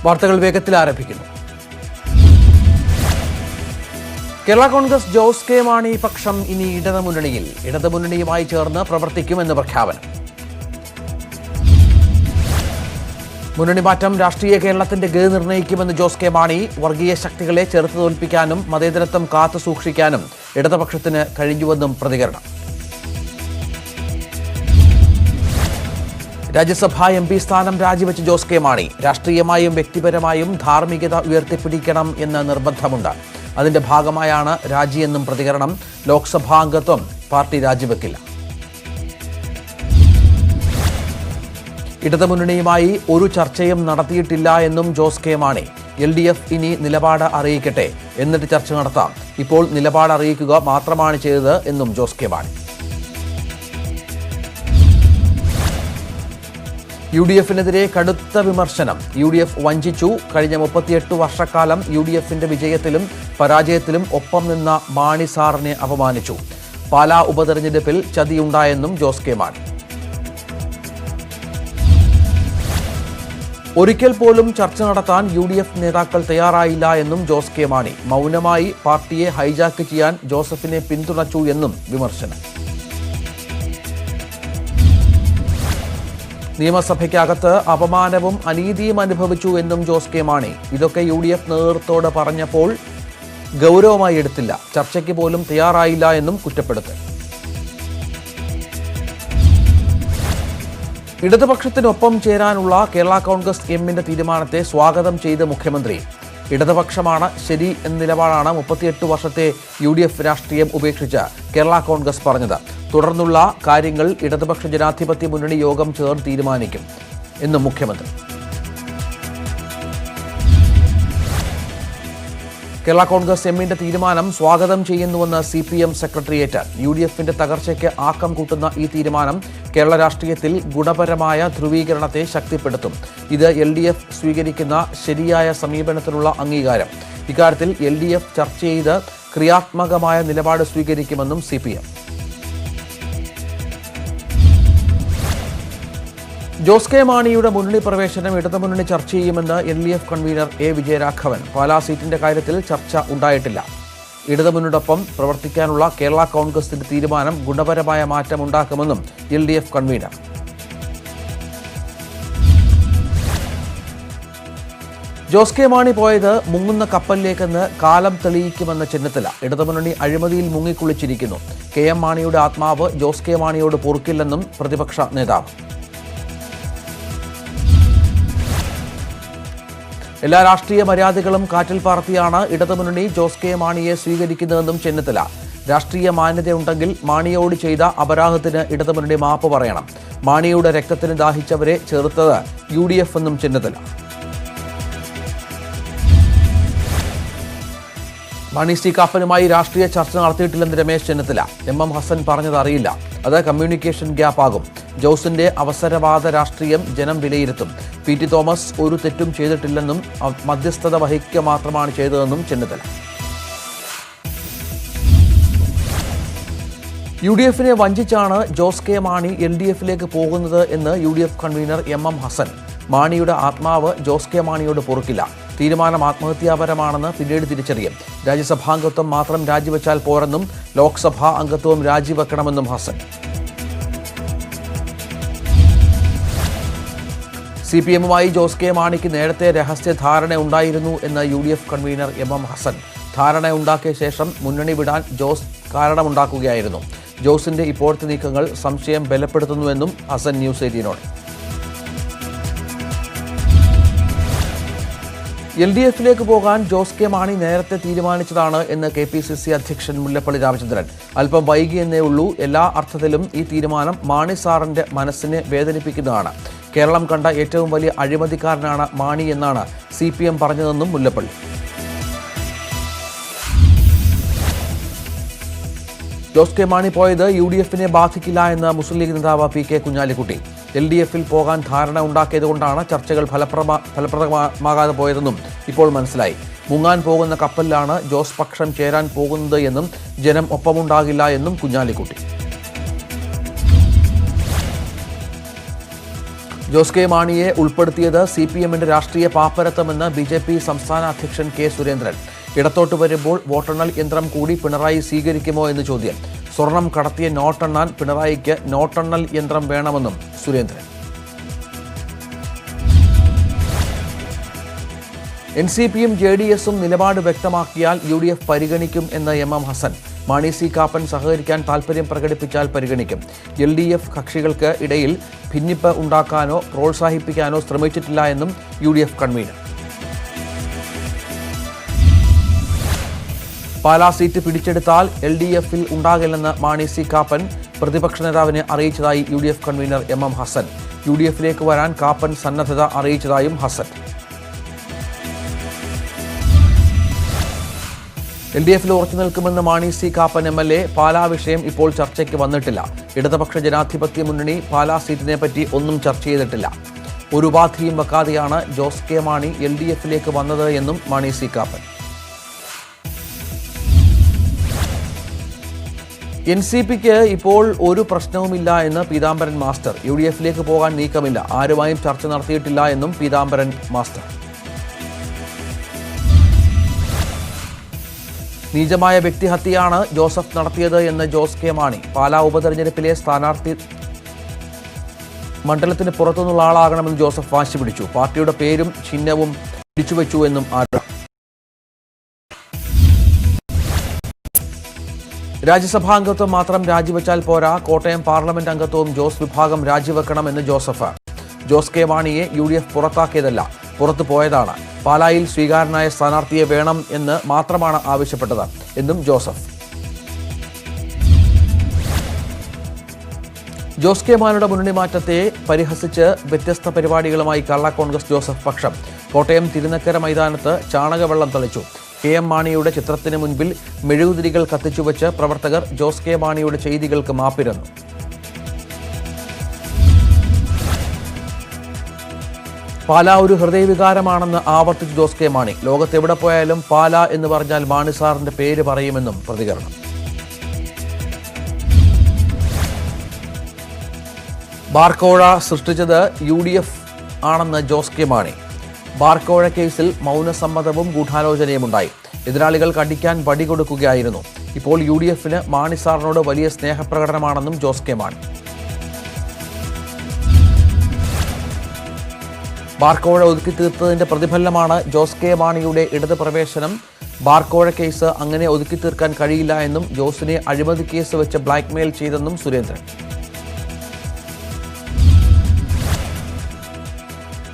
വാർത്തകൾ വേഗത്തിൽ ആരംഭിക്കുന്നു. കേരള കോൺഗ്രസ് ജോസ് കെ മാണി പക്ഷം ഇനി ഇടതുമുന്നണിയുമായി ചേർന്ന് പ്രവർത്തിക്കുമെന്ന് പ്രഖ്യാപനം. മുന്നണി മാറ്റം രാഷ്ട്രീയ കേരളത്തിന്റെ ഗതി നിർണ്ണയിക്കുമെന്ന് ജോസ് കെ മാണി. വർഗീയ ശക്തികളെ ചെറുത്തു തോൽപ്പിക്കാനും മതേതരത്വം കാത്തു സൂക്ഷിക്കാനും ഇടതുപക്ഷത്തിന് കഴിഞ്ഞുവെന്നും പ്രതികരണം. രാജ്യസഭാ MP സ്ഥാനം രാജിവെച്ച ജോസ് കെ മാണി. രാഷ്ട്രീയമായും വ്യക്തിപരമായും ധാർമ്മികത ഉയർത്തിപ്പിടിക്കണം എന്ന് നിർബന്ധമുണ്ട്. അതിന്റെ ഭാഗമായാണ് രാജിയെന്നും പ്രതികരണം. ലോക്സഭാ അംഗത്വം പാർട്ടി രാജിവെക്കില്ല. ഇടതുമുന്നണിയുമായി ഒരു ചർച്ചയും നടത്തിയിട്ടില്ല എന്നും ജോസ് കെ മാണി. LDF ഇനി നിലപാട് അറിയിക്കട്ടെ, എന്നിട്ട് ചർച്ച നടത്താം. ഇപ്പോൾ നിലപാട് അറിയിക്കുക മാത്രമാണ് ചെയ്തത് എന്നും ജോസ് കെ മാണി. UDFിനെതിരെ കടുത്ത വിമർശനം. UDF വഞ്ചിച്ചു. കഴിഞ്ഞ 38 വർഷക്കാലം UDFിന്റെ വിജയത്തിലും പരാജയത്തിലും ഒപ്പം നിന്ന മാണി സാറിനെ അപമാനിച്ചു. പാലാ ഉപതെരഞ്ഞെടുപ്പിൽ ചതിയുണ്ടായെന്നും ജോസ് കെ മാണി. ഒരിക്കൽ പോലും ചർച്ച നടത്താൻ UDF നേതാക്കൾ തയ്യാറായില്ല എന്നും ജോസ് കെ മാണി. മൗനമായി പാർട്ടിയെ ഹൈജാക്ക് ചെയ്യാൻ ജോസഫിനെ പിന്തുണച്ചു എന്നും വിമർശനം. നിയമസഭയ്ക്കകത്ത് അപമാനവും അനീതിയും അനുഭവിച്ചു എന്നും ജോസ് കെ മാണി. ഇതൊക്കെ UDF നേതൃത്വത്തോട് പറഞ്ഞപ്പോൾ ഗൗരവമായി എടുത്തില്ല, ചർച്ചയ്ക്ക് പോലും തയ്യാറായില്ല എന്നും കുറ്റപ്പെടുത്തി. ഇടതുപക്ഷത്തിനൊപ്പം ചേരാനുള്ള കേരള കോൺഗ്രസ് എമ്മിന്റെ തീരുമാനത്തെ സ്വാഗതം ചെയ്ത് മുഖ്യമന്ത്രി. ഇടതുപക്ഷമാണ് ശരി എന്ന നിലപാടാണ് 38 വർഷത്തെ UDF രാഷ്ട്രീയം ഉപേക്ഷിച്ച് കേരള കോൺഗ്രസ് പറഞ്ഞത്. തുടർന്നുള്ള കാര്യങ്ങൾ ഇടതുപക്ഷ ജനാധിപത്യ മുന്നണി യോഗം ചേർന്ന് തീരുമാനിക്കും എന്നും മുഖ്യമന്ത്രി. കേരള കോൺഗ്രസ് എമ്മിന്റെ തീരുമാനം സ്വാഗതം ചെയ്യുന്നുവെന്ന് CPM സെക്രട്ടേറിയറ്റ്. UDFിന്റെ തകർച്ചയ്ക്ക് ആക്കം കൂട്ടുന്ന ഈ തീരുമാനം കേരള രാഷ്ട്രീയത്തിൽ ഗുണപരമായ ധ്രുവീകരണത്തെ ശക്തിപ്പെടുത്തും. ഇത് LDF സ്വീകരിക്കുന്ന ശരിയായ സമീപനത്തിനുള്ള അംഗീകാരം. ഇക്കാര്യത്തിൽ LDF ചർച്ച ചെയ്ത് ക്രിയാത്മകമായ നിലപാട് സ്വീകരിക്കുമെന്നും CPM. ജോസ് കെ മാണിയുടെ മുന്നണി പ്രവേശനം ഇടതുമുന്നണി ചർച്ച ചെയ്യുമെന്ന് LDF convener A. Vijayaraghavan. Pala സീറ്റിന്റെ കാര്യത്തിൽ ചർച്ച ഉണ്ടായിട്ടില്ല. ഇടതുമുന്നണിയോടൊപ്പം പ്രവർത്തിക്കാനുള്ള കേരള കോൺഗ്രസിന്റെ തീരുമാനം ഗുണപരമായ മാറ്റം ഉണ്ടാക്കുമെന്നും LDF convener. Jose K Mani പോയത് മുങ്ങുന്ന കപ്പലിലേക്കെന്ന് കാലം തെളിയിക്കുമെന്ന ചെന്നിത്തല. ഇടതുമുന്നണി അഴിമതിയിൽ മുങ്ങിക്കുളിച്ചിരിക്കുന്നു. KM മാണിയുടെ ആത്മാവ് ജോസ് കെ മാണിയോട് പൊറുക്കില്ലെന്നും പ്രതിപക്ഷ നേതാവ്. എല്ലാ രാഷ്ട്രീയ മര്യാദകളും കാറ്റിൽ പറത്തിയാണ് ഇടതുമുന്നണി ജോസ് കെ മാണിയെ സ്വീകരിക്കുന്നതെന്നും ചെന്നിത്തല. രാഷ്ട്രീയ മാന്യതയുണ്ടെങ്കിൽ മാണിയോട് ചെയ്ത അപരാധത്തിന് ഇടതുമുന്നണി മാപ്പ് പറയണം. മാണിയുടെ രക്തത്തിന് ദാഹിച്ചവരെ ചെറുത്തത് UDF എന്നും ചെന്നിത്തല. മാണി സി കാപ്പനുമായി രാഷ്ട്രീയ ചർച്ച നടത്തിയിട്ടില്ലെന്ന് രമേശ് ചെന്നിത്തല. MM ഹസൻ പറഞ്ഞത് അറിയില്ല, അത് കമ്മ്യൂണിക്കേഷൻ ഗ്യാപ്പാകും. ജോസിന്റെ അവസരവാദ രാഷ്ട്രീയം ജനം വിലയിരുത്തും. PT തോമസ് ഒരു തെറ്റും ചെയ്തിട്ടില്ലെന്നും മധ്യസ്ഥത വഹിക്കുക മാത്രമാണ് ചെയ്തതെന്നും ചെന്നിത്തല. UDFിനെ വഞ്ചിച്ചാണ് ജോസ് കെ മാണി LDFിലേക്ക് പോകുന്നത് എന്ന് UDF കൺവീനർ MM ഹസൻ. മാണിയുടെ ആത്മാവ് ജോസ് കെ മാണിയോട് പൊറുക്കില്ല. തീരുമാനം ആത്മഹത്യാപരമാണെന്ന് പിന്നീട് തിരിച്ചറിയും. രാജ്യസഭാംഗത്വം മാത്രം രാജിവെച്ചാൽ പോരെന്നും ലോക്സഭാ അംഗത്വവും രാജിവെക്കണമെന്നും ഹസൻ. CPMമായി ജോസ് കെ മാണിക്ക് നേരത്തെ രഹസ്യ ധാരണ ഉണ്ടായിരുന്നു എന്ന് UDF കൺവീനർ MM ഹസൻ. ധാരണ ഉണ്ടാക്കിയ ശേഷം മുന്നണി വിടാൻ ജോസ് കാരണമുണ്ടാക്കുകയായിരുന്നു. ജോസിന്റെ ഇപ്പോഴത്തെ നീക്കങ്ങൾ സംശയം ബലപ്പെടുത്തുന്നുവെന്നും ഹസൻ ന്യൂസ് 18നോട്. LDFിലേക്ക് പോകാൻ ജോസ് കെ മാണി നേരത്തെ തീരുമാനിച്ചതാണ് എന്ന് KPCC അധ്യക്ഷൻ മുല്ലപ്പള്ളി രാമചന്ദ്രൻ. അല്പം വൈകിയെന്നേ ഉള്ളൂ. എല്ലാ അർത്ഥത്തിലും ഈ തീരുമാനം മാണി സാറിന്റെ മനസ്സിനെ വേദനിപ്പിക്കുന്നതാണ്. കേരളം കണ്ട ഏറ്റവും വലിയ അഴിമതിക്കാരനാണ് മാണി എന്നാണ് CPM പറഞ്ഞതെന്നും മുല്ലപ്പള്ളി. ജോസ് കെ മാണി പോയത് UDFിനെ ബാധിക്കില്ല എന്ന് മുസ്ലിം ലീഗ് നേതാവ് PK കുഞ്ഞാലിക്കുട്ടി. LDFിൽ പോകാൻ ധാരണ ഉണ്ടാക്കിയതുകൊണ്ടാണ് ചർച്ചകൾ ഫലപ്രദമാകാതെ പോയതെന്നും ഇപ്പോൾ മനസ്സിലായി. മുങ്ങാൻ പോകുന്ന കപ്പലിലാണ് ജോസ് പക്ഷം ചേരാൻ പോകുന്നത് എന്നും ജനം ഒപ്പമുണ്ടാകില്ല എന്നും കുഞ്ഞാലിക്കുട്ടി. ജോസ് കെ മാണിയെ ഉൾപ്പെടുത്തിയത് CPM-ന്റെ രാഷ്ട്രീയ പാപ്പരത്വമെന്ന് BJP സംസ്ഥാന അധ്യക്ഷൻ കെ സുരേന്ദ്രൻ. ഇടത്തോട്ട് വരുമ്പോൾ വോട്ടെണ്ണൽ യന്ത്രം കൂടി പിണറായി സ്വീകരിക്കുമോ എന്ന് ചോദ്യം. സ്വർണം കടത്തിയ നോട്ടെണ്ണാൻ പിണറായിക്ക് നോട്ടെണ്ണൽ യന്ത്രം വേണമെന്നും സുരേന്ദ്രൻ. NCPയും JDS-ഉം നിലപാട് വ്യക്തമാക്കിയാൽ UDF പരിഗണിക്കും എന്ന് MM ഹസൻ. മാണി സി കാപ്പൻ സഹകരിക്കാൻ താൽപര്യം പ്രകടിപ്പിച്ചാൽ പരിഗണിക്കും. LDF കക്ഷികൾക്ക് ഇടയിൽ ഭിന്നിപ്പ് ഉണ്ടാക്കാനോ പ്രോത്സാഹിപ്പിക്കാനോ ശ്രമിച്ചിട്ടില്ല എന്നും UDF കൺവീനർ. പാലാ സീറ്റ് പിടിച്ചെടുത്താൽ LDF-ൽ ഉണ്ടാകില്ലെന്ന് മാണി സി കാപ്പൻ പ്രതിപക്ഷ നേതാവിനെ അറിയിച്ചതായി UDF കൺവീനർ MM ഹസൻ. UDF-ലേക്ക് വരാൻ കാപ്പൻ സന്നദ്ധത അറിയിച്ചതായും ഹസൻ. LDF-ൽ ഉറച്ചു നിൽക്കുമെന്ന് മാണി സി കാപ്പൻ MLA. പാലാ വിഷയം ഇപ്പോൾ ചർച്ചയ്ക്ക് വന്നിട്ടില്ല. ഇടതുപക്ഷ ജനാധിപത്യ മുന്നണി പാലാ സീറ്റിനെ പറ്റി ഒന്നും ചർച്ച ചെയ്തിട്ടില്ല. ഒരു ഉപാധിയും വെക്കാതെയാണ് ജോസ് കെ മാണി LDF-ലേക്ക് വന്നത് എന്നും മാണി സി കാപ്പൻ. NCPക്ക് ഇപ്പോൾ ഒരു പ്രശ്നവുമില്ല എന്ന് പീതാംബരൻ മാസ്റ്റർ. UDF-ലേക്ക് പോകാൻ നീക്കമില്ല. ആരുമായും ചർച്ച നടത്തിയിട്ടില്ല എന്നും പീതാംബരൻ മാസ്റ്റർ. നീചമായ വ്യക്തിഹത്യയാണ് ജോസഫ് നടത്തിയത് എന്ന് ജോസ് കെ മാണി. പാലാ ഉപതെരഞ്ഞെടുപ്പിലെ സ്ഥാനാർത്ഥി മണ്ഡലത്തിന് പുറത്തുനിന്നുള്ള ആളാകണമെന്ന് ജോസഫ് വാശി പിടിച്ചു. പാർട്ടിയുടെ പേരും ചിഹ്നവും പിടിച്ചുവെച്ചു എന്നും ആരോപണം. രാജ്യസഭാ അംഗത്വം മാത്രം രാജിവെച്ചാൽ പോരാ, കോട്ടയം പാർലമെന്റ് അംഗത്വവും ജോസ് വിഭാഗം രാജിവെക്കണമെന്ന് ജോസഫ്. ജോസ് കെ മാണിയെ UDF പുറത്താക്കിയതല്ല, പുറത്തു പോയതാണ്. പാലായിൽ സ്വീകാര്യനായ സ്ഥാനാർത്ഥിയെ വേണം എന്ന് മാത്രമാണ് ആവശ്യപ്പെട്ടത് എന്നും ജോസഫ്. ജോസ് കെ മാണിയുടെ മുന്നണി മാറ്റത്തെ പരിഹസിച്ച് വ്യത്യസ്ത പരിപാടികളുമായി കേരള കോൺഗ്രസ് ജോസഫ് പക്ഷം. കോട്ടയം തിരുനക്കര മൈതാനത്ത് ചാണകവെള്ളം തളിച്ചു. KM മാണിയുടെ ചിത്രത്തിന് മുൻപിൽ മെഴുകുതിരികൾ കത്തിച്ചുവെച്ച് പ്രവർത്തകർ ജോസ് കെ മാണിയുടെ ചെയ്തികൾക്ക് മാപ്പിരന്നു. പാലാ ഒരു ഹൃദയവികാരമാണെന്ന് ആവർത്തിച്ച് ജോസ് കെ മാണി. ലോകത്തെവിടെ പോയാലും പാലാ എന്ന് പറഞ്ഞാൽ മാണി സാറിന്റെ പേര് പറയുമെന്നും പ്രതികരണം. ബാർക്കോഴ സൃഷ്ടിച്ചത് UDF ആണെന്ന് ജോസ് കെ മാണി. ബാർക്കോഴ കേസിൽ മൗനസമ്മതവും ഗൂഢാലോചനയുമുണ്ടായി. എതിരാളികൾക്ക് അടിക്കാൻ വടി കൊടുക്കുകയായിരുന്നു. ഇപ്പോൾ UDF-ന് മാണി സാറിനോട് വലിയ സ്നേഹപ്രകടനമാണെന്നും ജോസ് കെ മാണി. ബാർക്കോഴ ഒതുക്കി തീർത്തതിന്റെ പ്രതിഫലനമാണ് ജോസ് കെ മാണിയുടെ ഇടത് പ്രവേശനം. ബാർക്കോഴ കേസ് അങ്ങനെ ഒതുക്കി തീർക്കാൻ കഴിയില്ല എന്നും ജോസിനെ അഴിമതി കേസ് വെച്ച് ബ്ലാക്ക്മെയിൽ ചെയ്തെന്നും സുരേന്ദ്രൻ.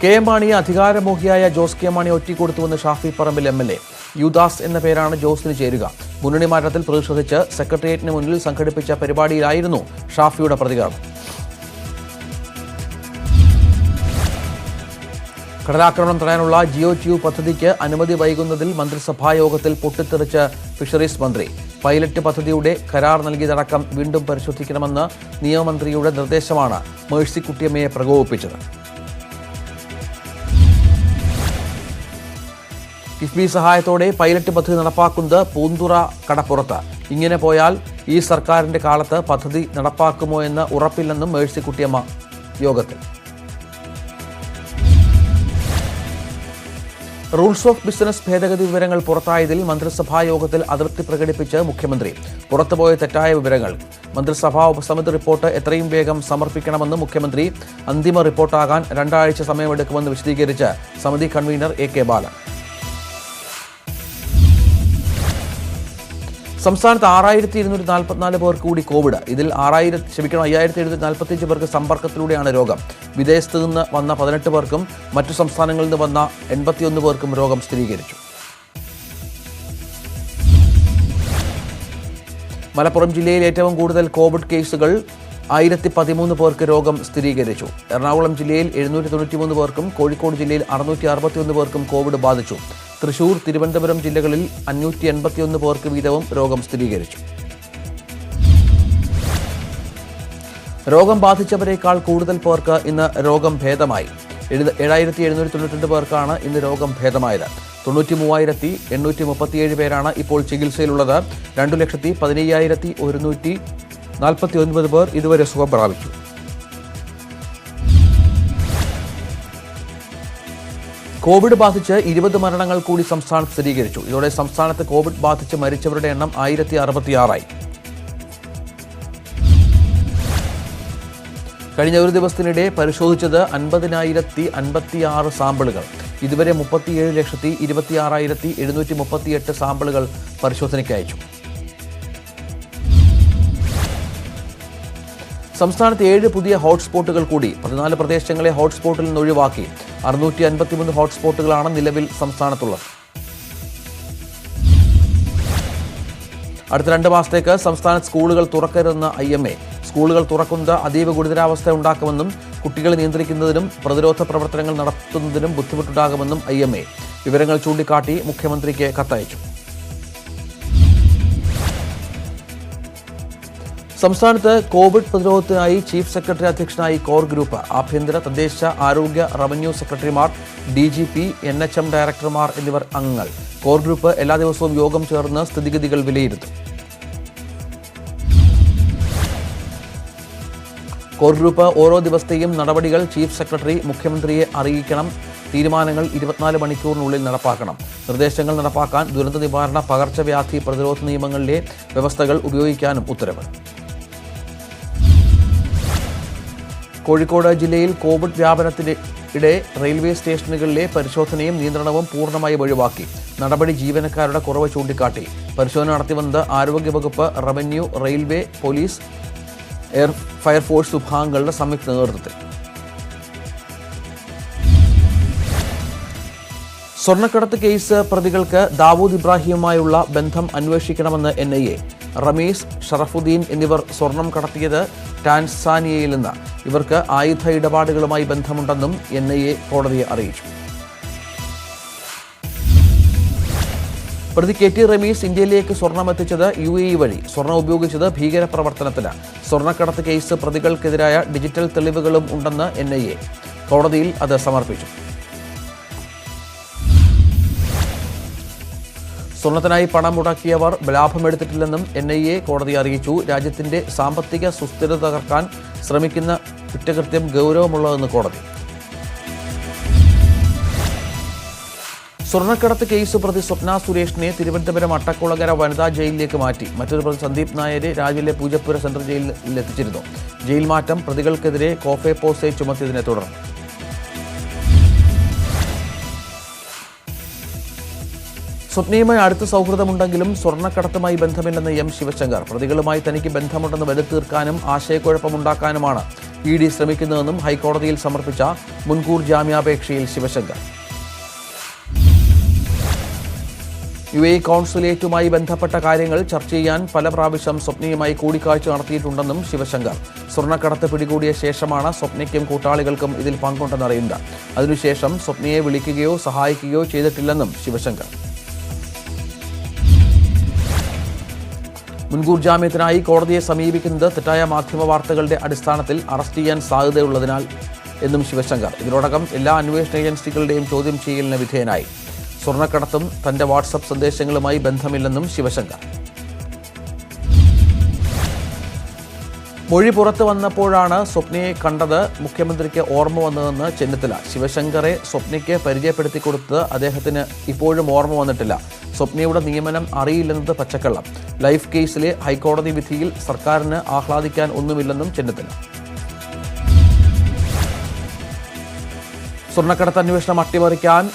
KM മാണിയെ അധികാരമോഹിയായ ജോസ് കെ മാണി ഒറ്റിക്കൊടുത്തുവെന്ന് ഷാഫി പറമ്പിൽ MLA. യുദാസ് എന്ന പേരാണ് ജോസിന് ചേരുക. മുന്നണി മാറ്റത്തിൽ പ്രതിഷേധിച്ച് സെക്രട്ടേറിയറ്റിന് മുന്നിൽ സംഘടിപ്പിച്ച പരിപാടിയിലായിരുന്നു ഷാഫിയുടെ പ്രതികരണം. കടലാക്രമണം തടയാനുള്ള GeoTube പദ്ധതിക്ക് അനുമതി വൈകുന്നതിൽ മന്ത്രിസഭാ യോഗത്തിൽ പൊട്ടിത്തെറിച്ച് ഫിഷറീസ് മന്ത്രി. പൈലറ്റ് പദ്ധതിയുടെ കരാർ നൽകിയതടക്കം വീണ്ടും പരിശോധിക്കണമെന്ന് നിയമമന്ത്രിയുടെ നിർദ്ദേശമാണ് മേഴ്സിക്കുട്ടിയമ്മയെ പ്രകോപിപ്പിച്ചത്. കിഫ്ബി സഹായത്തോടെ പൈലറ്റ് പദ്ധതി നടപ്പാക്കുന്നത് പൂന്തുറ കടപ്പുറത്ത്. ഇങ്ങനെ പോയാൽ ഈ സർക്കാരിന്റെ കാലത്ത് പദ്ധതി നടപ്പാക്കുമോ എന്ന് ഉറപ്പില്ലെന്നും മേഴ്സിക്കുട്ടിയമ്മ യോഗത്തിൽ. റൂൾസ് ഓഫ് ബിസിനസ് ഭേദഗതി വിവരങ്ങൾ പുറത്തായതിൽ മന്ത്രിസഭാ യോഗത്തിൽ അതൃപ്തി പ്രകടിപ്പിച്ച് മുഖ്യമന്ത്രി. പുറത്തുപോയ തെറ്റായ വിവരങ്ങൾ മന്ത്രിസഭാ ഉപസമിതി റിപ്പോർട്ട് എത്രയും വേഗം സമർപ്പിക്കണമെന്ന് മുഖ്യമന്ത്രി. അന്തിമ റിപ്പോർട്ടാകാൻ 2 ആഴ്ച സമയമെടുക്കുമെന്ന് വിശദീകരിച്ച് സമിതി കൺവീനർ AK ബാലൻ. സംസ്ഥാനത്ത് 6244 പേർക്ക് കൂടി കോവിഡ്. ഇതിൽ 5745 പേർക്ക് സമ്പർക്കത്തിലൂടെയാണ് രോഗം. വിദേശത്ത് നിന്ന് വന്ന 18 പേർക്കും മറ്റു സംസ്ഥാനങ്ങളിൽ നിന്ന് വന്ന 81 പേർക്കും രോഗം സ്ഥിരീകരിച്ചു. മലപ്പുറം ജില്ലയിൽ ഏറ്റവും കൂടുതൽ കോവിഡ് കേസുകൾ 1013 പേർക്ക് രോഗം സ്ഥിരീകരിച്ചു. എറണാകുളം ജില്ലയിൽ 793 പേർക്കും കോഴിക്കോട് ജില്ലയിൽ 661 പേർക്കും കോവിഡ് ബാധിച്ചു. തൃശൂർ, തിരുവനന്തപുരം ജില്ലകളിൽ 581 പേർക്ക് വീതവും രോഗം സ്ഥിരീകരിച്ചു. രോഗം ബാധിച്ചവരേക്കാൾ കൂടുതൽ പേർക്ക് ഇന്ന് രോഗം ഭേദമായി. 7792 പേർക്കാണ് ഇന്ന് രോഗം ഭേദമായത്. 93,837 പേരാണ് ഇപ്പോൾ ചികിത്സയിലുള്ളത്. 2,15,149 പേർ ഇതുവരെ സുഖം പ്രാപിച്ചു. കോവിഡ് ബാധിച്ച് 20 മരണങ്ങൾ കൂടി സംസ്ഥാനത്ത് സ്ഥിരീകരിച്ചു. ഇതോടെ സംസ്ഥാനത്ത് കോവിഡ് ബാധിച്ച് മരിച്ചവരുടെ എണ്ണം 1066ആയി. കഴിഞ്ഞ ഒരു ദിവസത്തിനിടെ പരിശോധിച്ചത് 50,056 സാമ്പിളുകൾ. ഇതുവരെ 37,26,738 സാമ്പിളുകൾ പരിശോധനയ്ക്ക് അയച്ചു. സംസ്ഥാനത്ത് 7 പുതിയ ഹോട്ട്സ്പോട്ടുകൾ കൂടി. 14 പ്രദേശങ്ങളെ ഹോട്ട്സ്പോട്ടിൽ നിന്ന് ഒഴിവാക്കി. 653 ഹോട്ട്സ്പോട്ടുകളാണ് നിലവിൽ സംസ്ഥാനത്തുള്ളത്. അടുത്ത 2 മാസത്തേക്ക് സംസ്ഥാനത്ത് സ്കൂളുകൾ തുറക്കരുതെന്ന IMA. സ്കൂളുകൾ തുറക്കുന്നത് അതീവ ഗുരുതരാവസ്ഥ ഉണ്ടാക്കുമെന്നും കുട്ടികളെ നിയന്ത്രിക്കുന്നതിനും പ്രതിരോധ പ്രവർത്തനങ്ങൾ നടത്തുന്നതിനും ബുദ്ധിമുട്ടുണ്ടാകുമെന്നും IMA. വിവരങ്ങൾ ചൂണ്ടിക്കാട്ടി മുഖ്യമന്ത്രിക്ക് കത്തയച്ചു. സംസ്ഥാനത്ത് കോവിഡ് പ്രതിരോധത്തിനായി ചീഫ് സെക്രട്ടറി അധ്യക്ഷനായി കോർ ഗ്രൂപ്പ്. ആഭ്യന്തര, തദ്ദേശ, ആരോഗ്യ, റവന്യൂ സെക്രട്ടറിമാർ, DGP, NHM ഡയറക്ടർമാർ എന്നിവർ അംഗങ്ങൾ. കോർ ഗ്രൂപ്പ് എല്ലാ ദിവസവും യോഗം ചേർന്ന് സ്ഥിതിഗതികൾ വിലയിരുത്തും. കോർ ഗ്രൂപ്പ് ഓരോ ദിവസത്തെയും നടപടികൾ ചീഫ് സെക്രട്ടറി മുഖ്യമന്ത്രിയെ അറിയിക്കണം. തീരുമാനങ്ങൾ 24 മണിക്കൂറിനുള്ളിൽ നടപ്പാക്കണം. നിർദ്ദേശങ്ങൾ നടപ്പാക്കാൻ ദുരന്ത നിവാരണ, പകർച്ചവ്യാധി പ്രതിരോധ നിയമങ്ങളിലെ വ്യവസ്ഥകൾ ഉപയോഗിക്കാനും ഉത്തരവ്. കോഴിക്കോട് ജില്ലയിൽ കോവിഡ് വ്യാപനത്തിനിടെ റെയിൽവേ സ്റ്റേഷനുകളിലെ പരിശോധനയും നിയന്ത്രണവും പൂർണ്ണമായി ഒഴിവാക്കി. നടപടി ജീവനക്കാരുടെ കുറവ് ചൂണ്ടിക്കാട്ടി. പരിശോധന നടത്തിവന്നത് ആരോഗ്യവകുപ്പ്, റവന്യൂ, റെയിൽവേ, പോലീസ്, ഫയർഫോഴ്സ് വിഭാഗങ്ങളുടെ സംയുക്ത നേതൃത്വത്തിൽ. സ്വർണ്ണക്കടത്ത് കേസ് പ്രതികൾക്ക് ദാവൂദ് ഇബ്രാഹിമുമായുള്ള ബന്ധം അന്വേഷിക്കണമെന്ന് NIA. റമീസ്, ഷറഫുദ്ദീൻ എന്നിവർ സ്വർണം കടത്തിയത് ടാൻസാനിയയിൽ നിന്ന്. ഇവർക്ക് ആയുധ ഇടപാടുകളുമായി ബന്ധമുണ്ടെന്നും NIA കോടതിയെ അറിയിച്ചു. പ്രതി KT റമീസ് ഇന്ത്യയിലേക്ക് സ്വർണം എത്തിച്ചത് UAE വഴി. സ്വർണം ഉപയോഗിച്ചത് ഭീകരപ്രവർത്തനത്തിന്. സ്വർണ്ണക്കടത്ത് കേസ് പ്രതികൾക്കെതിരായ ഡിജിറ്റൽ തെളിവുകളും ഉണ്ടെന്ന് NIA. കോടതിയിൽ അത് സമർപ്പിച്ചു. സ്വർണത്തിനായി പണം മുടക്കിയവർ ലാഭമെടുത്തിട്ടില്ലെന്നും NIA കോടതിയെ അറിയിച്ചു. രാജ്യത്തിന്റെ സാമ്പത്തിക സുസ്ഥിരത തകർക്കാൻ ശ്രമിക്കുന്ന കുറ്റകൃത്യം ഗൗരവമുള്ളതെന്ന് കോടതി. സ്വർണ്ണക്കടത്ത് കേസ് പ്രതി സ്വപ്ന സുരേഷിനെ തിരുവനന്തപുരം അട്ടക്കുളങ്ങര വനിതാ ജയിലിലേക്ക് മാറ്റി. മറ്റൊരു പ്രതി സന്ദീപ് നായരെ രാവിലെ പൂജപ്പുര സെൻട്രൽ ജയിലിൽ എത്തിച്ചിരുന്നു. ജയിൽ മാറ്റം പ്രതികൾക്കെതിരെ കോഫെ പോസെ ചുമത്തിയതിനെ തുടർന്ന്. സ്വപ്നയുമായി അടുത്ത സൗഹൃദമുണ്ടെങ്കിലും സ്വർണ്ണക്കടത്തുമായി ബന്ധമില്ലെന്ന് M ശിവശങ്കർ. പ്രതികളുമായി തനിക്ക് ബന്ധമുണ്ടെന്ന് വരുത്തീർക്കാനും ആശയക്കുഴപ്പമുണ്ടാക്കാനുമാണ് ED ശ്രമിക്കുന്നതെന്നും ഹൈക്കോടതിയിൽ സമർപ്പിച്ച മുൻകൂർ ജാമ്യാപേക്ഷയിൽ ശിവശങ്കർ. UAE കോൺസുലേറ്റുമായി ബന്ധപ്പെട്ട കാര്യങ്ങൾ ചർച്ച ചെയ്യാൻ പല പ്രാവശ്യം സ്വപ്നയുമായി കൂടിക്കാഴ്ച നടത്തിയിട്ടുണ്ടെന്നും ശിവശങ്കർ. സ്വർണ്ണക്കടത്ത് പിടികൂടിയ ശേഷമാണ് സ്വപ്നയ്ക്കും കൂട്ടാളികൾക്കും ഇതിൽ പങ്കുണ്ടെന്നറിയുന്നത്. അതിനുശേഷം സ്വപ്നയെ വിളിക്കുകയോ സഹായിക്കുകയോ ചെയ്തിട്ടില്ലെന്നും ശിവശങ്കർ. മുൻകൂർ ജാമ്യത്തിനായി കോടതിയെ സമീപിക്കുന്നത് തെറ്റായ മാധ്യമ വാർത്തകളുടെ അടിസ്ഥാനത്തിൽ അറസ്റ്റ് ചെയ്യാൻ സാധ്യതയുള്ളതിനാൽ എന്നും ശിവശങ്കർ. ഇതിനോടകം എല്ലാ അന്വേഷണ ഏജൻസികളുടെയും ചോദ്യം ചെയ്യലിന് വിധേയനായി. സ്വർണ്ണക്കടത്തും തന്റെ വാട്സപ്പ് സന്ദേശങ്ങളുമായി ബന്ധമില്ലെന്നും ശിവശങ്കർ. മൊഴി പുറത്തു വന്നപ്പോഴാണ് സ്വപ്നയെ കണ്ടത് മുഖ്യമന്ത്രിക്ക് ഓർമ്മ വന്നതെന്ന് ചെന്നിത്തല. ശിവശങ്കറെ സ്വപ്നയ്ക്ക് പരിചയപ്പെടുത്തി കൊടുത്തത് അദ്ദേഹത്തിന് ഇപ്പോഴും ഓർമ്മ വന്നിട്ടില്ല. സ്വപ്നയുടെ നിയമനം അറിയില്ലെന്നത് പച്ചക്കള്ളം. ലൈഫ് കേസിലെ ഹൈക്കോടതി വിധിയിൽ സർക്കാരിന് ആഹ്ലാദിക്കാൻ ഒന്നുമില്ലെന്നും ചെന്നിത്തല. സ്വർണ്ണക്കടത്ത് അന്വേഷണം അട്ടിമറിക്കാൻ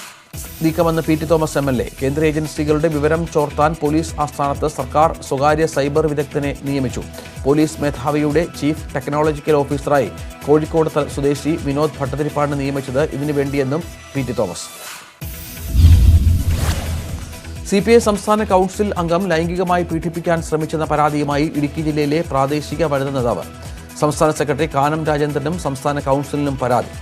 നീക്കമെന്ന് PT തോമസ് MLA. കേന്ദ്ര ഏജൻസികളുടെ വിവരം ചോർത്താൻ പോലീസ് ആസ്ഥാനത്ത് സർക്കാർ സ്വകാര്യ സൈബർ വിദഗ്ധനെ നിയമിച്ചു. പോലീസ് മേധാവിയുടെ ചീഫ് ടെക്നോളജിക്കൽ ഓഫീസറായി കോഴിക്കോട് സ്വദേശി വിനോദ് ഭട്ടതിരിപ്പാടിനെ നിയമിച്ചത് ഇതിനുവേണ്ടിയെന്നും PT തോമസ്. CPI സംസ്ഥാന കൗൺസിൽ അംഗം ലൈംഗികമായി പീഡിപ്പിക്കാൻ ശ്രമിച്ചെന്ന പരാതിയുമായി ഇടുക്കി ജില്ലയിലെ പ്രാദേശിക വനിതാ നേതാവ് സംസ്ഥാന സെക്രട്ടറി കാനം രാജേന്ദ്രനും സംസ്ഥാന കൗൺസിലിനും പരാതി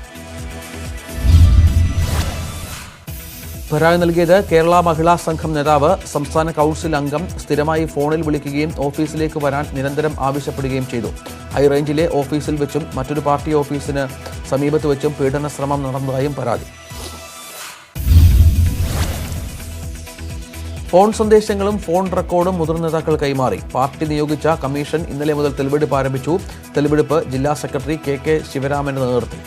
നൽകിയത്. കേരള മഹിളാ സംഘം നേതാവ് സംസ്ഥാന കൗൺസിൽ അംഗം സ്ഥിരമായി ഫോണിൽ വിളിക്കുകയും ഓഫീസിലേക്ക് വരാൻ നിരന്തരം ആവശ്യപ്പെടുകയും ചെയ്തു. ഹൈറേഞ്ചിലെ ഓഫീസിൽ വെച്ചും മറ്റൊരു പാർട്ടി ഓഫീസിന് സമീപത്ത് വെച്ചും പീഡന ശ്രമം നടന്നതായും പരാതി. ഫോൺ സന്ദേശങ്ങളും ഫോൺ റെക്കോർഡും മുതിർന്ന നേതാക്കൾ കൈമാറി. പാർട്ടി നിയോഗിച്ച കമ്മീഷൻ ഇന്നലെ മുതൽ തെളിവെടുപ്പ് ആരംഭിച്ചു. തെളിവെടുപ്പ് ജില്ലാ സെക്രട്ടറി KK ശിവരാമന്റെ നേതൃത്വത്തിൽ.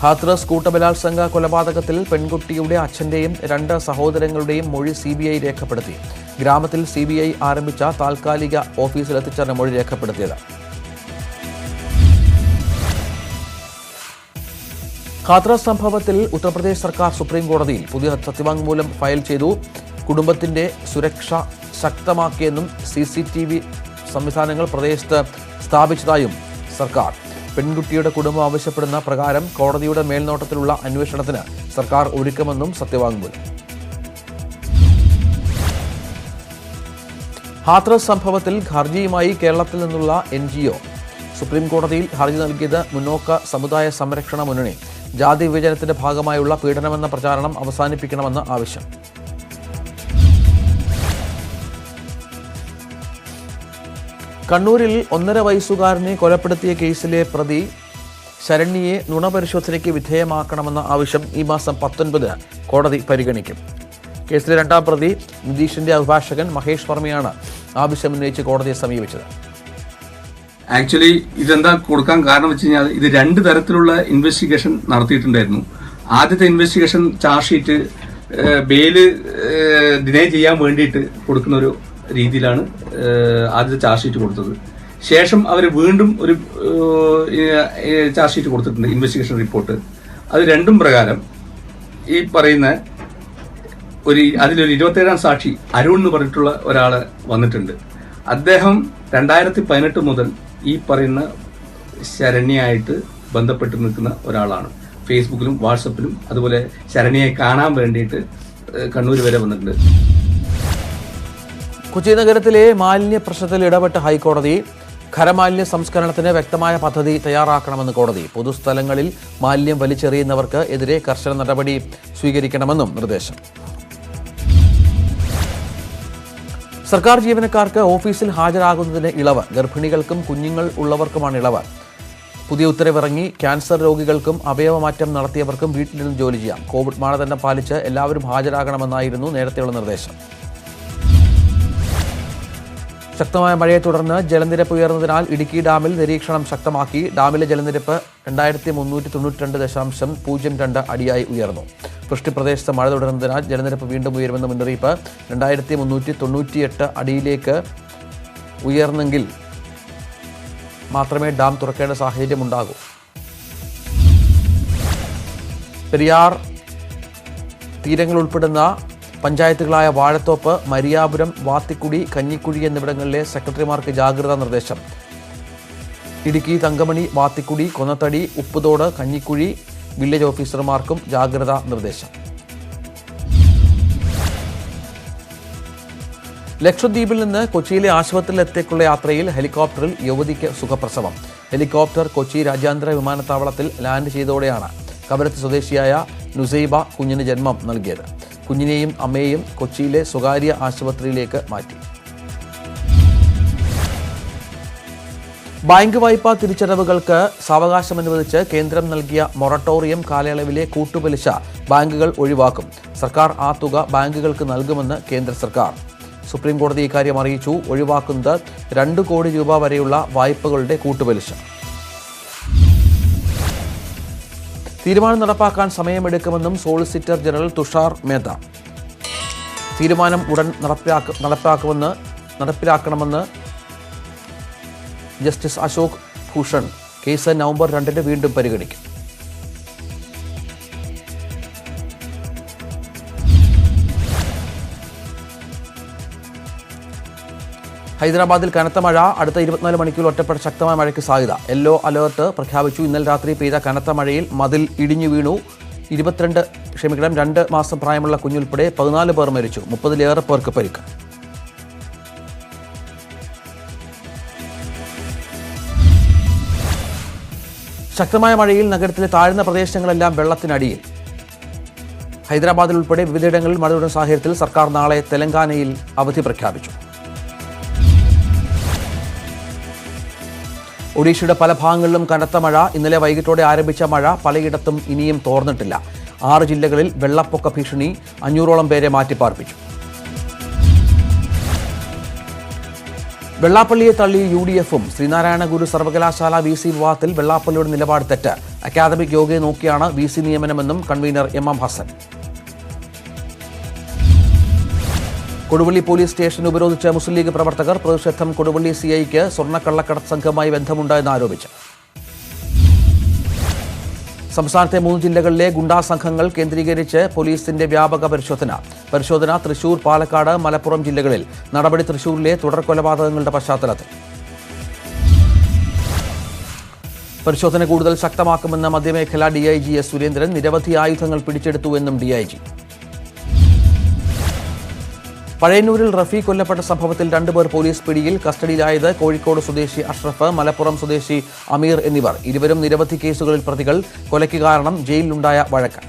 ഹാത്രസ് കൂട്ടബലാത്സംഗ കൊലപാതകത്തിൽ പെൺകുട്ടിയുടെ അച്ഛന്റെയും 2 സഹോദരങ്ങളുടെയും മൊഴി CBI രേഖപ്പെടുത്തി. ഗ്രാമത്തിൽ CBI ആരംഭിച്ച താൽക്കാലിക ഓഫീസിലെത്തിച്ചാണ് മൊഴി രേഖപ്പെടുത്തിയത്. ഹാത്രസ് സംഭവത്തിൽ ഉത്തർപ്രദേശ് സർക്കാർ സുപ്രീം കോടതിയിൽ പുതിയ സത്യവാങ്മൂലം ഫയൽ ചെയ്തു. കുടുംബത്തിന്റെ സുരക്ഷ ശക്തമാക്കിയെന്നും CCTV സംവിധാനങ്ങൾ പ്രദേശത്ത് സ്ഥാപിച്ചതായും സർക്കാർ. പെൺകുട്ടിയുടെ കുടുംബം ആവശ്യപ്പെടുന്ന പ്രകാരം കോടതിയുടെ മേൽനോട്ടത്തിലുള്ള അന്വേഷണത്തിന് സർക്കാർ ഒരുക്കമെന്നും സത്യവാങ്മൂലം. ഹാത്രസ് സംഭവത്തിൽ ഹർജിയുമായി കേരളത്തിൽ നിന്നുള്ള NGO സുപ്രീം കോടതിയിൽ ഹർജി നൽകിയത് മുന്നോക്ക സമുദായ സംരക്ഷണ മുന്നണി. ജാതി വിഭജനത്തിന്റെ ഭാഗമായുള്ള പീഡനമെന്ന പ്രചാരണം അവസാനിപ്പിക്കണമെന്ന് ആവശ്യം. കണ്ണൂരിൽ 1.5 വയസ്സുകാരനെ കൊലപ്പെടുത്തിയ കേസിലെ പ്രതി ശരണ്യയെ നുണപരിശോധനയ്ക്ക് വിധേയമാക്കണമെന്ന ആവശ്യം ഈ മാസം 19 കോടതി പരിഗണിക്കും. കേസിലെ 2ാം പ്രതി നിതീഷിന്റെ അഭിഭാഷകൻ മഹേഷ് വർമ്മയാണ് ആവശ്യമുന്നയിച്ച് കോടതിയെ സമീപിച്ചത്. ആക്ച്വലി ഇതെന്താ കൊടുക്കാൻ കാരണം വെച്ച് കഴിഞ്ഞാൽ ഇത് 2 തരത്തിലുള്ള ഇൻവെസ്റ്റിഗേഷൻ നടത്തിയിട്ടുണ്ടായിരുന്നു. ആദ്യത്തെ investigation charge sheet Bale deny ചെയ്യാൻ വേണ്ടിയിട്ട് കൊടുക്കുന്ന ഒരു രീതിയിലാണ് ആദ്യത്തെ ചാർജ് ഷീറ്റ് കൊടുത്തത്. ശേഷം അവർ വീണ്ടും ഒരു ചാർജ് ഷീറ്റ് കൊടുത്തിട്ടുണ്ട്, ഇൻവെസ്റ്റിഗേഷൻ റിപ്പോർട്ട്. അത് 2ഉം പ്രകാരം ഈ പറയുന്ന അതിലൊരു 27ാം സാക്ഷി അരുൺ എന്ന് പറഞ്ഞിട്ടുള്ള ഒരാള് വന്നിട്ടുണ്ട്. അദ്ദേഹം 2018 മുതൽ ഈ പറയുന്ന ശരണ്യയായിട്ട് ബന്ധപ്പെട്ട് നിൽക്കുന്ന ഒരാളാണ്. ഫേസ്ബുക്കിലും വാട്സപ്പിലും അതുപോലെ ശരണ്യയെ കാണാൻ വേണ്ടിയിട്ട് കണ്ണൂർ വരെ വന്നിട്ടുണ്ട്. കൊച്ചി നഗരത്തിലെ മാലിന്യ പ്രശ്നത്തിൽ ഇടപെട്ട ഹൈക്കോടതി. ഖരമാലിന്യ സംസ്കരണത്തിന് വ്യക്തമായ പദ്ധതി തയ്യാറാക്കണമെന്ന് കോടതി. പൊതുസ്ഥലങ്ങളിൽ മാലിന്യം വലിച്ചെറിയുന്നവർക്ക് എതിരെ കർശന നടപടി സ്വീകരിക്കണമെന്നും നിർദ്ദേശം. സർക്കാർ ജീവനക്കാർക്ക് ഓഫീസിൽ ഹാജരാകുന്നതിന് ഇളവ്. ഗർഭിണികൾക്കും കുഞ്ഞുങ്ങൾ ഉള്ളവർക്കുമാണ് ഇളവ്. പുതിയ ഉത്തരവിറങ്ങി. ക്യാൻസർ രോഗികൾക്കും അവയവമാറ്റം നടത്തിയവർക്കും വീട്ടിൽ നിന്ന് ജോലി ചെയ്യാം. കോവിഡ് മാനദണ്ഡം പാലിച്ച് എല്ലാവരും ഹാജരാകണമെന്നായിരുന്നു നേരത്തെയുള്ള നിർദ്ദേശം. ശക്തമായ മഴയെ തുടർന്ന് ജലനിരപ്പ് ഉയർന്നതിനാൽ ഇടുക്കി ഡാമിൽ നിരീക്ഷണം ശക്തമാക്കി. ഡാമിലെ ജലനിരപ്പ് 2392.02 അടിയായി ഉയർന്നു. വൃഷ്ടിപ്രദേശത്ത് മഴ തുടരുന്നതിനാൽ ജലനിരപ്പ് വീണ്ടും ഉയരുമെന്ന് മുന്നറിയിപ്പ്. 2398 അടിയിലേക്ക് ഉയർന്നെങ്കിൽ മാത്രമേ ഡാം തുറക്കേണ്ട സാഹചര്യമുണ്ടാകൂ. പെരിയാർ തീരങ്ങൾ ഉൾപ്പെടുന്ന പഞ്ചായത്തുകളായ വാഴത്തോപ്പ്, മരിയാപുരം, വാത്തിക്കുടി, കഞ്ഞിക്കുഴി എന്നിവിടങ്ങളിലെ സെക്രട്ടറിമാർക്ക് ജാഗ്രതാ നിർദ്ദേശം. ഇടുക്കി, തങ്കമണി, വാത്തിക്കുടി, കൊന്നത്തടി, ഉപ്പുതോട്, കഞ്ഞിക്കുഴി വില്ലേജ് ഓഫീസർമാർക്കും ജാഗ്രതാ നിർദ്ദേശം. ലക്ഷദ്വീപിൽ നിന്ന് കൊച്ചിയിലെ ആശുപത്രിയിലെത്തേക്കുള്ള യാത്രയിൽ ഹെലികോപ്റ്ററിൽ യുവതിക്ക് സുഖപ്രസവം. ഹെലികോപ്റ്റർ കൊച്ചി രാജ്യാന്തര വിമാനത്താവളത്തിൽ ലാൻഡ് ചെയ്തതോടെയാണ് കവരത്ത് സ്വദേശിയായ നുസൈബ കുഞ്ഞിന് ജന്മം നൽകിയത്. കുഞ്ഞിനെയും അമ്മയെയും കൊച്ചിയിലെ സ്വകാര്യ ആശുപത്രിയിലേക്ക് മാറ്റി. ബാങ്ക് വായ്പാ തിരിച്ചടവുകൾക്ക് സാവകാശം അനുവദിച്ച് കേന്ദ്രം നൽകിയ മൊറട്ടോറിയം കാലയളവിലെ കൂട്ടുപലിശ ബാങ്കുകൾ ഒഴിവാക്കും. സർക്കാർ ആ തുക ബാങ്കുകൾക്ക് നൽകുമെന്ന് കേന്ദ്ര സർക്കാർ. സുപ്രീം കോടതി ഇക്കാര്യം അറിയിച്ചു. ഒഴിവാക്കുന്നത് 2 കോടി രൂപ വരെയുള്ള വായ്പകളുടെ കൂട്ടുപലിശ. തീരുമാനം നടപ്പാക്കാൻ സമയമെടുക്കുമെന്നും സോളിസിറ്റർ ജനറൽ തുഷാർ മേത്ത. തീരുമാനം ഉടൻ നടപ്പിലാക്കണമെന്ന് justice Ashok Bhushan. Case November 2 വീണ്ടും പരിഗണിക്കും. ഹൈദരാബാദിൽ കനത്ത മഴ. അടുത്ത 24 മണിക്കൂർ ഒറ്റപ്പെട്ട ശക്തമായ മഴയ്ക്ക് സാധ്യത. യെല്ലോ അലേർട്ട് പ്രഖ്യാപിച്ചു. ഇന്നലെ രാത്രി പെയ്ത കനത്ത മഴയിൽ മതിൽ ഇടിഞ്ഞു വീണു. 2 മാസം പ്രായമുള്ള കുഞ്ഞുൾപ്പെടെ 14 പേർ മരിച്ചു. 30-ലേറെ പേർക്ക് പരിക്ക്. ശക്തമായ മഴയിൽ നഗരത്തിലെ താഴ്ന്ന പ്രദേശങ്ങളെല്ലാം വെള്ളത്തിനടിയിൽ. ഹൈദരാബാദിൽ ഉൾപ്പെടെ വിവിധയിടങ്ങളിൽ മഴ തുടരുന്ന സാഹചര്യത്തിൽ സർക്കാർ നാളെ തെലങ്കാനയിൽ അവധി പ്രഖ്യാപിച്ചു. ഒഡീഷയുടെ പല ഭാഗങ്ങളിലും കനത്ത മഴ. ഇന്നലെ വൈകിട്ടോടെ ആരംഭിച്ച മഴ പലയിടത്തും ഇനിയും തോർന്നിട്ടില്ല. 6 ജില്ലകളിൽ വെള്ളപ്പൊക്ക ഭീഷണി. 500ഓളം പേരെ മാറ്റിപ്പാർപ്പിച്ചു. വെള്ളാപ്പള്ളിയെ തള്ളി UDFും. ശ്രീനാരായണ ഗുരു സർവകലാശാല VC വിവാദത്തിൽ വെള്ളാപ്പള്ളിയുടെ നിലപാട് തെറ്റ്. അക്കാദമിക് യോഗ്യത നോക്കിയാണ് VC നിയമനമെന്നും convener MM Hasan. Koduvally police station ഉപരോധിച്ച മുസ്ലിം ലീഗ് പ്രവർത്തകർ. പ്രതിഷേധം കൊടുവള്ളി CIക്ക് സ്വർണ്ണക്കള്ളക്കടത്ത് സംഘവുമായി ബന്ധമുണ്ടെന്ന് ആരോപിച്ചു. സംസ്ഥാനത്തെ 3 ജില്ലകളിലെ ഗുണ്ടാ സംഘങ്ങൾ കേന്ദ്രീകരിച്ച് പോലീസിന്റെ വ്യാപക പരിശോധന തൃശൂർ, പാലക്കാട്, മലപ്പുറം ജില്ലകളിൽ. നടപടി തൃശൂരിലെ തുടർ കൊലപാതകങ്ങളുടെ പശ്ചാത്തലത്തിൽ. പരിശോധന കൂടുതൽ ശക്തമാക്കുമെന്ന് മധ്യമേഖലാ DIG S സുരേന്ദ്രൻ. നിരവധി ആയുധങ്ങൾ പിടിച്ചെടുത്തുവെന്നും DIG. പഴയന്നൂരിൽ റഫി കൊല്ലപ്പെട്ട സംഭവത്തിൽ 2 പേർ പോലീസ് പിടിയിൽ. കസ്റ്റഡിയിലായത് കോഴിക്കോട് സ്വദേശി അഷ്റഫ്, മലപ്പുറം സ്വദേശി അമീർ എന്നിവർ. ഇരുവരും നിരവധി കേസുകളിൽ പ്രതികൾ. കൊലയ്ക്ക് കാരണം ജയിലിലുണ്ടായ വഴക്ക്.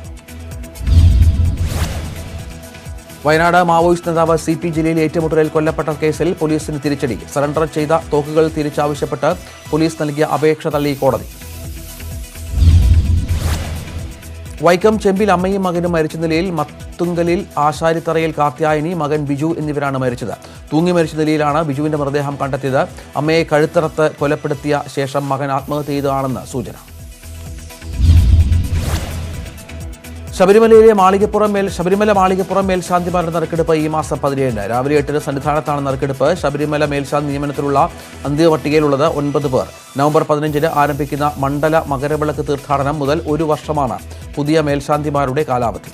വയനാട് മാവോയിസ്റ്റ് നേതാവ് CP ജില്ലയിൽ ഏറ്റുമുട്ടലിൽ കൊല്ലപ്പെട്ട കേസിൽ പോലീസിന് തിരിച്ചടി. സറണ്ടർ ചെയ്ത തോക്കുകൾ തിരിച്ചാവശ്യപ്പെട്ട് പോലീസ് നൽകിയ അപേക്ഷ തള്ളി കോടതി. വൈക്കം ചെമ്പിൽ അമ്മയും മകനും മരിച്ച നിലയിൽ. മത്തുങ്കലിൽ ആശാരിത്തറയിൽ കാർത്യായനി, മകൻ ബിജു എന്നിവരാണ് മരിച്ചത്. തൂങ്ങി മരിച്ച നിലയിലാണ് ബിജുവിന്റെ മൃതദേഹം കണ്ടെത്തിയത്. അമ്മയെ കഴുത്തറത്ത് കൊലപ്പെടുത്തിയ ശേഷം മകൻ ആത്മഹത്യ ചെയ്തതാണെന്ന് സൂചന. ശബരിമല മാളികപ്പുറം മേൽശാന്തിമാരുടെ നറുക്കെടുപ്പ് ഈ മാസം 17. രാവിലെ 8 സന്നിധാനത്താണ് നറുക്കെടുപ്പ്. ശബരിമല മേൽശാന്തി നിയമനത്തിലുള്ള അന്ത്യപട്ടികയിലുള്ളത് 9 പേർ. നവംബർ 15 ആരംഭിക്കുന്ന മണ്ഡല മകരവിളക്ക് തീർത്ഥാടനം മുതൽ 1 വർഷമാണ് പുതിയ മേൽശാന്തിമാരുടെ കാലാവധി.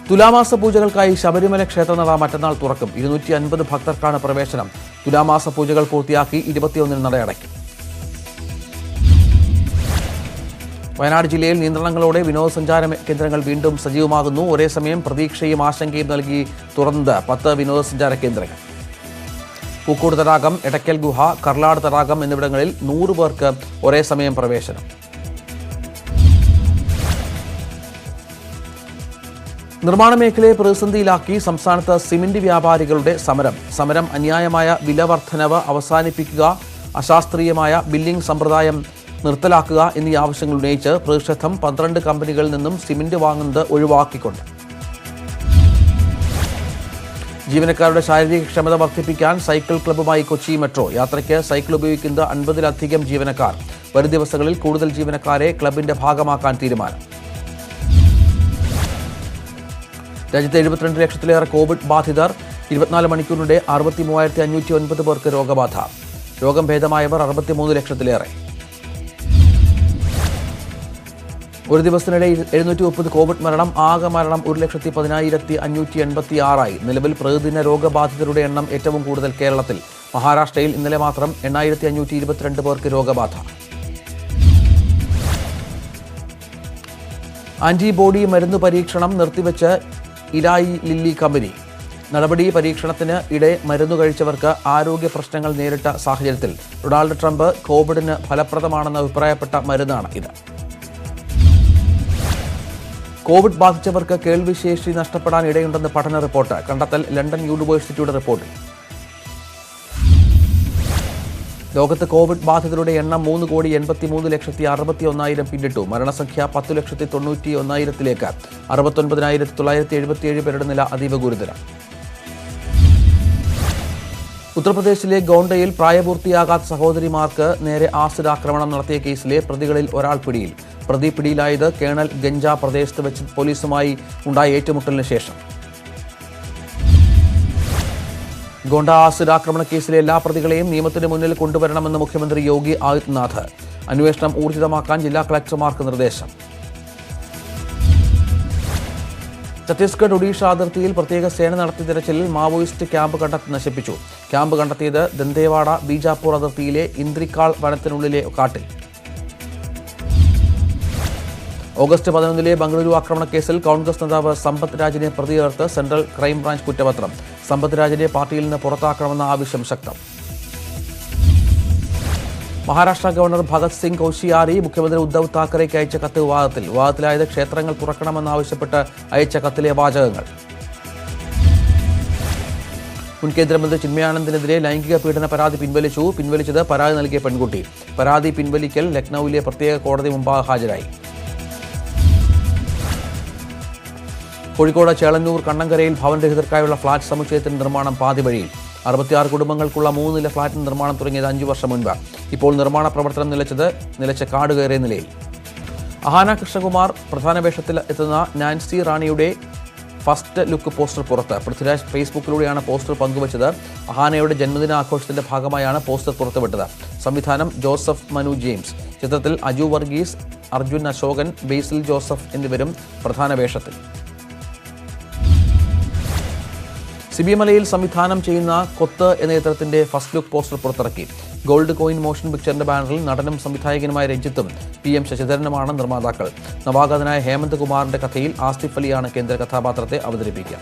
തുലാമാസ പൂജകൾക്കായി ശബരിമല ക്ഷേത്രനട മറ്റന്നാൾ തുറക്കും. 250 ഭക്തർക്കാണ് പ്രവേശനം. തുലാമാസ പൂജകൾ പൂർത്തിയാക്കി 21 നടയടയ്ക്കും. വയനാട് ജില്ലയിൽ നിയന്ത്രണങ്ങളോടെ വിനോദസഞ്ചാര കേന്ദ്രങ്ങൾ വീണ്ടും സജീവമാകുന്നു. ഒരേ സമയം പ്രതീക്ഷയും ആശങ്കയും നൽകി തുറന്നത് 10 വിനോദസഞ്ചാര കേന്ദ്രങ്ങൾ. പൂക്കോട് തടാകം, എടയ്ക്കൽ ഗുഹ, കർലാട് തടാകം എന്നിവിടങ്ങളിൽ 100 പേർക്ക് ഒരേ സമയം പ്രവേശനം. നിർമ്മാണ മേഖലയെ പ്രതിസന്ധിയിലാക്കി സംസ്ഥാനത്ത് സിമന്റ് വ്യാപാരികളുടെ സമരം. അന്യായമായ വില വർധനവ് അവസാനിപ്പിക്കുക, അശാസ്ത്രീയമായ ബില്ലിംഗ് സമ്പ്രദായം നിർത്തലാക്കുക എന്നീ ആവശ്യങ്ങൾ ഉന്നയിച്ച് പ്രതിഷേധം. 12 കമ്പനികളിൽ നിന്നും സിമന്റ് വാങ്ങുന്നത് ഒഴിവാക്കിക്കൊണ്ട്. ജീവനക്കാരുടെ ശാരീരിക ക്ഷമത വർദ്ധിപ്പിക്കാൻ സൈക്കിൾ ക്ലബ്ബുമായി കൊച്ചി മെട്രോ. യാത്രയ്ക്ക് സൈക്കിൾ ഉപയോഗിക്കുന്നത് 50-ലധികം ജീവനക്കാർ. വരും ദിവസങ്ങളിൽ കൂടുതൽ ജീവനക്കാരെ ക്ലബിന്റെ ഭാഗമാക്കാൻ തീരുമാനം. രാജ്യത്തെ 72 ലക്ഷത്തിലേറെ കോവിഡ് ബാധിതർ. 24 മണിക്കൂറിനിടെ 63,509 പേർക്ക് രോഗബാധ. രോഗം ഭേദമായവർ 63 ലക്ഷത്തിലേറെ. ഒരു ദിവസത്തിനിടെ 730 കോവിഡ് മരണം. ആകെ മരണം 1,10,586. നിലവിൽ പ്രതിദിന രോഗബാധിതരുടെ എണ്ണം ഏറ്റവും കൂടുതൽ കേരളത്തിൽ. മഹാരാഷ്ട്രയിൽ ഇന്നലെ മാത്രം 8,522 പേർക്ക് രോഗബാധ. ആന്റിബോഡി മരുന്ന് പരീക്ഷണം നിർത്തിവെച്ച് ഇലായി ലില്ലി കമ്പനി. നടപടി പരീക്ഷണത്തിന് ഇടെ മരുന്ന് കഴിച്ചവർക്ക് ആരോഗ്യ പ്രശ്നങ്ങൾ നേരിട്ട സാഹചര്യത്തിൽ ഡൊണാൾഡ് ട്രംപ് കോവിഡിന് ഫലപ്രദമാണെന്ന് അഭിപ്രായപ്പെട്ട മരുന്നാണ് ഇത്. കോവിഡ് ബാധിച്ചവർക്ക് കേൾവിശേഷി നഷ്ടപ്പെടാൻ ഇടയുണ്ടെന്ന് പഠന റിപ്പോർട്ട്. കണ്ടെത്തൽ ലണ്ടൻ യൂണിവേഴ്സിറ്റിയുടെ റിപ്പോർട്ടിൽ. ലോകത്ത് കോവിഡ് ബാധിതരുടെ എണ്ണം 3,83,61,000 പിന്നിട്ടു. മരണസംഖ്യ 10,91,000-ലേക്ക്. 69,977 പേരുടെ നില അതീവ ഗുരുതരം. ഉത്തർപ്രദേശിലെ ഗോണ്ടയിൽ പ്രായപൂർത്തിയാകാത്ത സഹോദരിമാർക്ക് നേരെ ആസിഡ് ആക്രമണം നടത്തിയ കേസിലെ പ്രതികളിൽ ഒരാൾ പിടിയിൽ. പ്രതി പിടിയിലായത് കേണൽ ഗഞ്ച പ്രദേശത്ത് വെച്ച് പോലീസുമായി ഉണ്ടായ ഏറ്റുമുട്ടലിന് ശേഷം. ഗോണ്ട ആസിഡ് ആക്രമണ കേസിലെ എല്ലാ പ്രതികളെയും നിയമത്തിന് മുന്നിൽ കൊണ്ടുവരണമെന്ന് മുഖ്യമന്ത്രി യോഗി ആദിത്യനാഥ്. അന്വേഷണം ഊർജിതമാക്കാൻ ജില്ലാ കളക്ടർമാർക്ക് നിർദ്ദേശം. ഛത്തീസ്ഗഡ് ഒഡീഷ അതിർത്തിയിൽ പ്രത്യേക സേന നടത്തിയ തിരച്ചിലിൽ മാവോയിസ്റ്റ് ക്യാമ്പ് കണ്ടെത്തി നശിപ്പിച്ചു. ക്യാമ്പ് കണ്ടെത്തിയത് ദന്തേവാഡ ബീജാപ്പൂർ അതിർത്തിയിലെ ഇന്ദ്രിക്കാൾ വനത്തിനുള്ളിലെ കാട്ടിൽ. ഓഗസ്റ്റ് 11 ബംഗളൂരു ആക്രമണ കേസിൽ കോൺഗ്രസ് നേതാവ് സമ്പത്ത് രാജിനെ പ്രതി ചേർത്ത് സെൻട്രൽ ക്രൈംബ്രാഞ്ച് കുറ്റപത്രം. സമ്പത്ത് രാജിനെ പാർട്ടിയിൽ നിന്ന് പുറത്താക്കണമെന്ന ആവശ്യം ശക്തം. മഹാരാഷ്ട്ര ഗവർണർ ഭഗത് സിംഗ് കോശിയാരി മുഖ്യമന്ത്രി ഉദ്ധവ് താക്കറേക്ക് അയച്ച കത്ത് വിവാദത്തിലായത് ക്ഷേത്രങ്ങൾ തുറക്കണമെന്നാവശ്യപ്പെട്ട് അയച്ച കത്തിലെ വാചകങ്ങൾ. മുൻ കേന്ദ്രമന്ത്രി ചിന്മയാനന്ദിനെതിരെ ലൈംഗിക പീഡന പരാതി പിൻവലിച്ചത് പരാതി നൽകിയ പെൺകുട്ടി. പരാതി പിൻവലിക്കൽ ലക്നൌവിലെ പ്രത്യേക കോടതി മുമ്പാകെ ഹാജരായി. കോഴിക്കോട് ചേളന്നൂർ കണ്ണങ്കരയിൽ ഭവനരഹിതർക്കായുള്ള ഫ്ളാറ്റ് സമുച്ചയത്തിന്റെ നിർമ്മാണം പാതി വഴിയിൽ. 66 കുടുംബങ്ങൾക്കുള്ള 3 നില ഫ്ളാറ്റിന് നിർമ്മാണം തുടങ്ങിയത് 5 വർഷം മുൻപ്. ഇപ്പോൾ നിർമ്മാണ പ്രവർത്തനം നിലച്ച കാട് കയറിയ നിലയിൽ. അഹാന കൃഷ്ണകുമാർ പ്രധാന വേഷത്തിൽ എത്തുന്ന നാൻസി റാണിയുടെ ഫസ്റ്റ് ലുക്ക് പോസ്റ്റർ പുറത്ത്. പൃഥ്വിരാജ് ഫേസ്ബുക്കിലൂടെയാണ് പോസ്റ്റർ പങ്കുവച്ചത്. അഹാനയുടെ ജന്മദിന ആഘോഷത്തിന്റെ ഭാഗമായാണ് പോസ്റ്റർ പുറത്തുവിട്ടത്. സംവിധാനം ജോസഫ് മനു ജെയിംസ്. ചിത്രത്തിൽ അജു വർഗീസ്, അർജുൻ അശോകൻ, ബേസിൽ ജോസഫ് എന്നിവരും പ്രധാന വേഷത്തിൽ. സിബി മലയിൽ സംവിധാനം ചെയ്യുന്ന കൊത്ത് എന്ന ചിത്രത്തിന്റെ ഫസ്റ്റ് ലുക്ക് പോസ്റ്റർ പുറത്തിറക്കി. ഗോൾഡ് കോയിൻ മോഷൻ പിക്ചറിന്റെ ബാനറിൽ നടനും സംവിധായകനുമായ രഞ്ജിത്തും PM ശശിധരനുമാണ് നിർമ്മാതാക്കൾ. നവാഗതനായ ഹേമന്ത് കുമാറിന്റെ കഥയിൽ ആസിഫ് അലിയാണ് കേന്ദ്ര കഥാപാത്രത്തെ അവതരിപ്പിക്കുക.